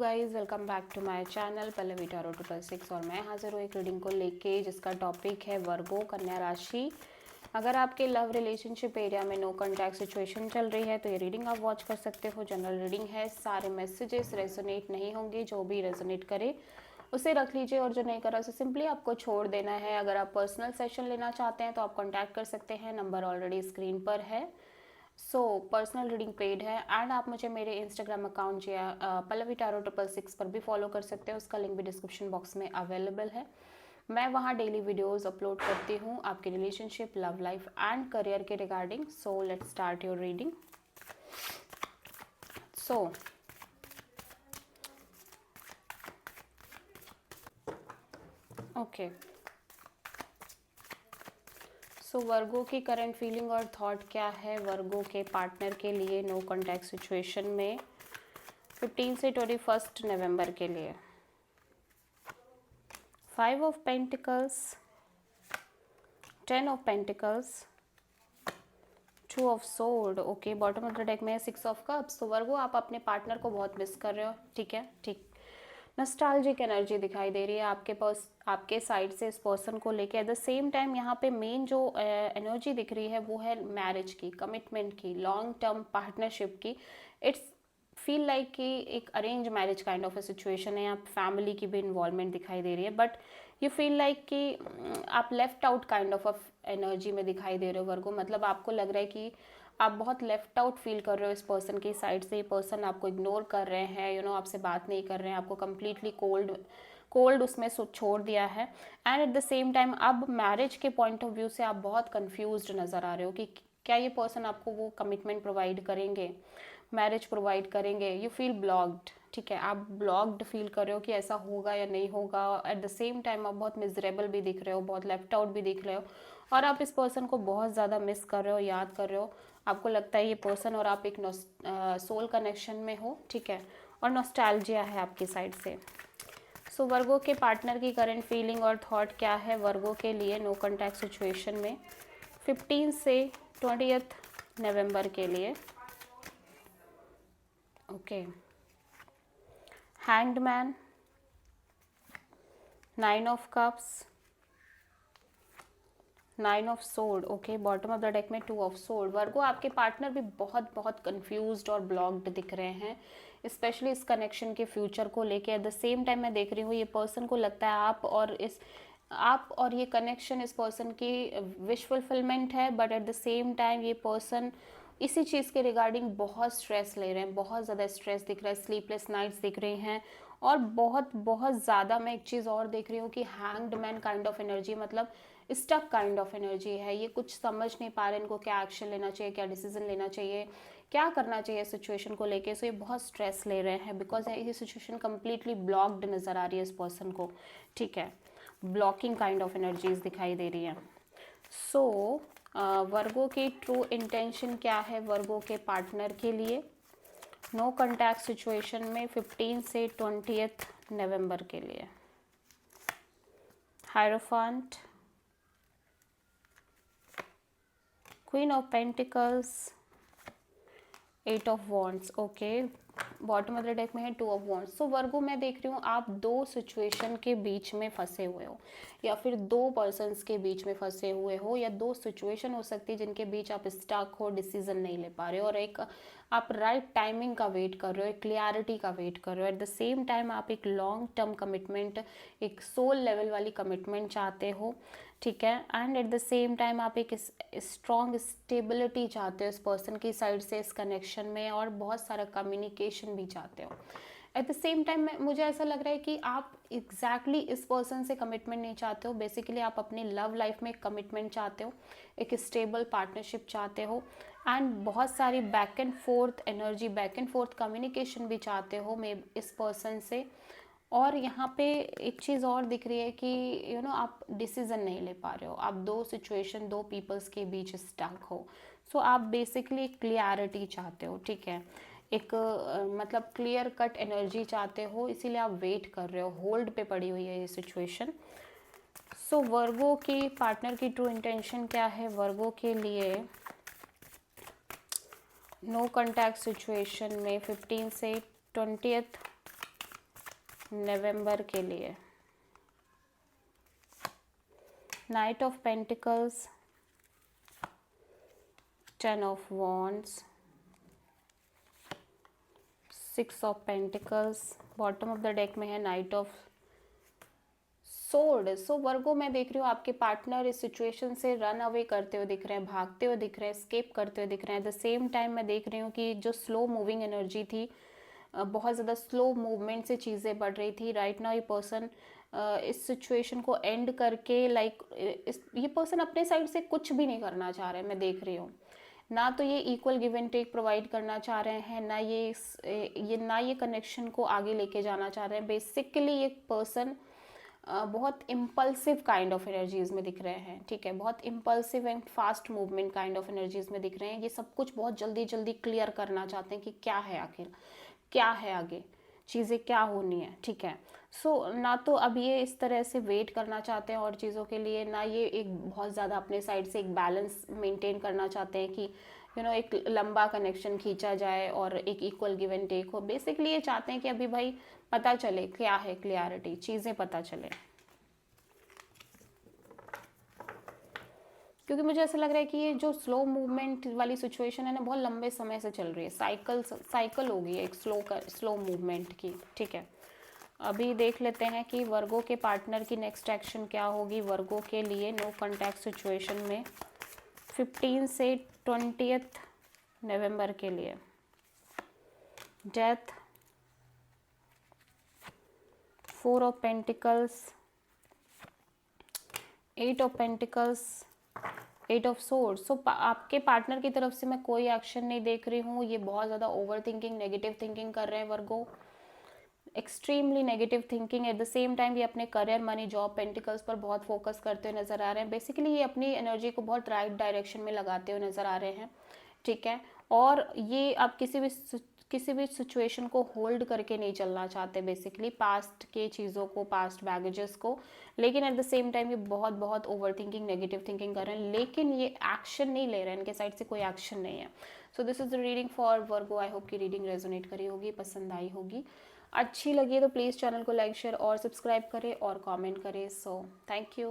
Guys welcome back to my channel Pallavi tarot 666 और मैं हाजिर हूँ एक रीडिंग को लेके जिसका टॉपिक है वर्गो कन्या राशि। अगर आपके लव रिलेशनशिप एरिया में नो कॉन्टैक्ट सिचुएशन चल रही है तो ये रीडिंग आप वॉच कर सकते हो। जनरल रीडिंग है, सारे मैसेजेस रेजोनेट नहीं होंगे, जो भी रेजोनेट करे उसे रख लीजिए और जो नहीं करा उसे सिंपली आपको छोड़ देना है। अगर आप पर्सनल सेशन लेना चाहते हैं तो आप कॉन्टैक्ट कर सकते हैं, नंबर ऑलरेडी स्क्रीन पर है। पर्सनल रीडिंग पेड है एंड आप मुझे मेरे इंस्टाग्राम अकाउंट या पल्लवी टैरो 666 पर भी फॉलो कर सकते हैं, उसका लिंक भी डिस्क्रिप्शन बॉक्स में अवेलेबल है। मैं वहाँ डेली वीडियोस अपलोड करती हूँ आपके relationship, love life and career के regarding. So let's start your reading. Okay, Virgo की करंट फीलिंग और थॉट क्या है वर्गो के पार्टनर के लिए नो कॉन्टैक्ट सिचुएशन में 15 से 21 नवंबर के लिए। 5 of pentacles, 10 of pentacles, 2 of sword. Okay, bottom of the deck में 6 ऑफ कप्स। तो वर्गो आप अपने पार्टनर को बहुत मिस कर रहे हो, ठीक है, ठीक। नॉस्टैल्जिक एनर्जी दिखाई दे रही है आपके साइड से इस पर्सन को लेके। एट द सेम टाइम यहाँ पे मेन जो एनर्जी दिख रही है वो है मैरिज की, कमिटमेंट की, लॉन्ग टर्म पार्टनरशिप की। इट्स फील लाइक कि एक arrange marriage kind of a situation है। यहाँ फैमिली की भी इन्वॉल्वमेंट दिखाई दे रही है, बट यू फील लाइक कि आप left out kind of energy में दिखाई दे रहे हो वर्गो। मतलब आपको लग रहा है कि आप बहुत लेफ्ट आउट फील कर रहे हो इस पर्सन की साइड से। ये पर्सन आपको इग्नोर कर रहे हैं, आपसे बात नहीं कर रहे हैं, आपको कम्प्लीटली कोल्ड उसमें छोड़ दिया है। And eight the same time अब मैरिज के पॉइंट ऑफ व्यू से आप बहुत कंफ्यूज्ड नज़र आ रहे हो कि क्या ये पर्सन आपको वो कमिटमेंट प्रोवाइड करेंगे, मैरिज प्रोवाइड करेंगे। यू फील ब्लॉक्ड, ठीक है, आप ब्लॉक्ड फील कर रहे हो कि ऐसा होगा या नहीं होगा। एट द सेम टाइम आप बहुत मिजरेबल भी दिख रहे हो, बहुत लेफ्ट आउट भी दिख रहे हो, और आप इस पर्सन को बहुत ज़्यादा मिस कर रहे हो, याद कर रहे हो। आपको लगता है ये पर्सन और आप एक सोल कनेक्शन में हो, ठीक है, और नॉस्टैल्जिया है आपकी साइड से। वर्गो के पार्टनर की करंट फीलिंग और थॉट क्या है वर्गो के लिए नो कॉन्टैक्ट सिचुएशन में 15 से 20 नवंबर के लिए। Okay, hanged man, 9 of cups, 9 of sword. Okay, bottom of the deck में 2 ऑफ सोर्ड। वर्गो आपके पार्टनर भी बहुत बहुत कंफ्यूज्ड और ब्लॉक्ड दिख रहे हैं, स्पेशली इस कनेक्शन के फ्यूचर को लेके। एट द सेम टाइम मैं देख रही हूँ ये पर्सन को लगता है आप और ये कनेक्शन इस पर्सन की विश फुलफिलमेंट है, but at the same time ये पर्सन इसी चीज़ के रिगार्डिंग बहुत स्ट्रेस ले रहे हैं, बहुत ज़्यादा स्ट्रेस दिख रहा है, स्लीपलेस नाइट्स दिख रही हैं, और बहुत बहुत ज़्यादा मैं एक चीज़ और देख रही हूँ कि hanged man kind of energy, मतलब स्टक काइंड ऑफ एनर्जी है। ये कुछ समझ नहीं पा रहे इनको क्या एक्शन लेना चाहिए, क्या डिसीजन लेना चाहिए, क्या करना चाहिए सिचुएशन को लेके। सो ये बहुत स्ट्रेस ले रहे हैं बिकॉज ये सिचुएशन कम्प्लीटली ब्लॉक्ड नज़र आ रही है इस पर्सन को, ठीक है, ब्लॉकिंग काइंड ऑफ एनर्जीज दिखाई दे रही है। वर्गो की ट्रू इंटेंशन क्या है वर्गो के पार्टनर के लिए नो कॉन्टैक्ट सिचुएशन में 15 से 20 नवंबर के लिए। Hierophant, queen of pentacles, 8 of wands. Okay, bottom of the deck में है 2 ऑफ वॉन्ड्स। वर्गो मैं देख रही हूँ आप दो सिचुएशन के बीच में फंसे हुए हो, या फिर दो पर्सन्स के बीच में फंसे हुए हो, या दो सिचुएशन हो सकती है जिनके बीच आप स्टक हो, डिसीजन नहीं ले पा रहे हो, और एक आप राइट टाइमिंग का वेट कर रहे हो, एक क्लियरिटी का वेट कर रहे हो। एट द सेम टाइम आप एक लॉन्ग टर्म कमिटमेंट, एक सोल लेवल वाली कमिटमेंट चाहते हो, ठीक है, and eight the same time आप एक स्ट्रॉन्ग स्टेबिलिटी चाहते हो इस पर्सन की साइड से इस कनेक्शन में, और बहुत सारा कम्युनिकेशन भी चाहते हो। एट द सेम टाइम मुझे ऐसा लग रहा है कि आप एग्जैक्टली इस पर्सन से कमिटमेंट नहीं चाहते हो, बेसिकली आप अपनी लव लाइफ में एक कमिटमेंट चाहते हो, एक स्टेबल पार्टनरशिप चाहते हो, एंड बहुत सारी back and fourth energy, back and fourth communication भी चाहते हो मे इस पर्सन से। और यहाँ पे एक चीज़ और दिख रही है कि आप डिसीज़न नहीं ले पा रहे हो, आप दो सिचुएशन, दो पीपल्स के बीच स्टक हो। आप बेसिकली क्लियरिटी चाहते हो, ठीक है, एक मतलब क्लियर कट एनर्जी चाहते हो, इसीलिए आप वेट कर रहे हो, होल्ड पे पड़ी हुई है ये सिचुएशन। वर्गो की पार्टनर की ट्रू इंटेंशन क्या है वर्गो के लिए नो कॉन्टैक्ट सिचुएशन में 15 से 20 नवंबर के लिए। Night of pentacles, 10 of wands, 6 of pentacles, bottom of the deck में है नाइट ऑफ सोर्ड। सो वर्गो मैं देख रही हूँ आपके पार्टनर इस सिचुएशन से रन अवे करते हुए दिख रहे हैं, भागते हुए दिख रहे हैं, स्केप करते हुए दिख रहे हैं। एट द सेम टाइम मैं देख रही हूँ कि जो स्लो मूविंग एनर्जी थी, बहुत ज़्यादा स्लो मूवमेंट से चीज़ें बढ़ रही थी। राइट नाउ ये पर्सन इस सिचुएशन को एंड करके ये पर्सन अपने साइड से कुछ भी नहीं करना चाह रहे हैं, मैं देख रही हूँ। ना तो ये equal give and take provide करना चाह रहे हैं, ना ये कनेक्शन को आगे लेके जाना चाह रहे हैं। बेसिकली ये पर्सन बहुत इम्पल्सिव काइंड ऑफ एनर्जीज में दिख रहे हैं, ठीक है। बहुत impulsive and fast movement kind of energies में दिख रहे हैं। ये सब कुछ बहुत जल्दी जल्दी क्लियर करना चाहते हैं कि क्या है, आखिर क्या है, आगे चीज़ें क्या होनी है, ठीक है। सो ना तो अब ये इस तरह से वेट करना चाहते हैं और चीज़ों के लिए, ना ये एक बहुत ज़्यादा अपने साइड से एक बैलेंस मेंटेन करना चाहते हैं कि एक लंबा कनेक्शन खींचा जाए और एक इक्वल गिव एंड टेक हो। बेसिकली ये चाहते हैं कि अभी भाई पता चले क्या है, क्लियरिटी, चीज़ें पता चले। क्योंकि मुझे ऐसा लग रहा है कि ये जो स्लो मूवमेंट वाली सिचुएशन है ना, बहुत लंबे समय से चल रही है, साइकिल होगी एक स्लो मूवमेंट की, ठीक है। अभी देख लेते हैं कि वर्गो के पार्टनर की नेक्स्ट एक्शन क्या होगी वर्गो के लिए नो कॉन्टैक्ट सिचुएशन में 15 से 20 नवंबर के लिए। Death, 4 of pentacles, 8 of pentacles, 8 of swords. So आपके पार्टनर की तरफ से मैं कोई एक्शन नहीं देख रही हूँ। ये बहुत ज़्यादा ओवर थिंकिंग, नेगेटिव थिंकिंग कर रहे हैं Virgo, extremely negative thinking. At the same time ये अपने करियर, मनी, जॉब, पेंटिकल्स पर बहुत फोकस करते हुए नजर आ रहे हैं। बेसिकली ये अपनी एनर्जी को बहुत राइट डायरेक्शन में लगाते हुए नजर आ रहे हैं, ठीक है। और ये आप किसी भी सिचुएशन को होल्ड करके नहीं चलना चाहते, बेसिकली पास्ट के चीज़ों को, पास्ट बैगेजेस को। लेकिन एट द सेम टाइम ये बहुत बहुत ओवर थिंकिंग, नेगेटिव थिंकिंग कर रहे हैं, लेकिन ये एक्शन नहीं ले रहे हैं, इनके साइड से कोई एक्शन नहीं है। So this is the reading for Virgo. I hope की रीडिंग रेजोनेट करी होगी, पसंद आई होगी। अच्छी लगी है तो प्लीज़ चैनल को लाइक, शेयर और सब्सक्राइब करें और कमेंट करें। So thank you.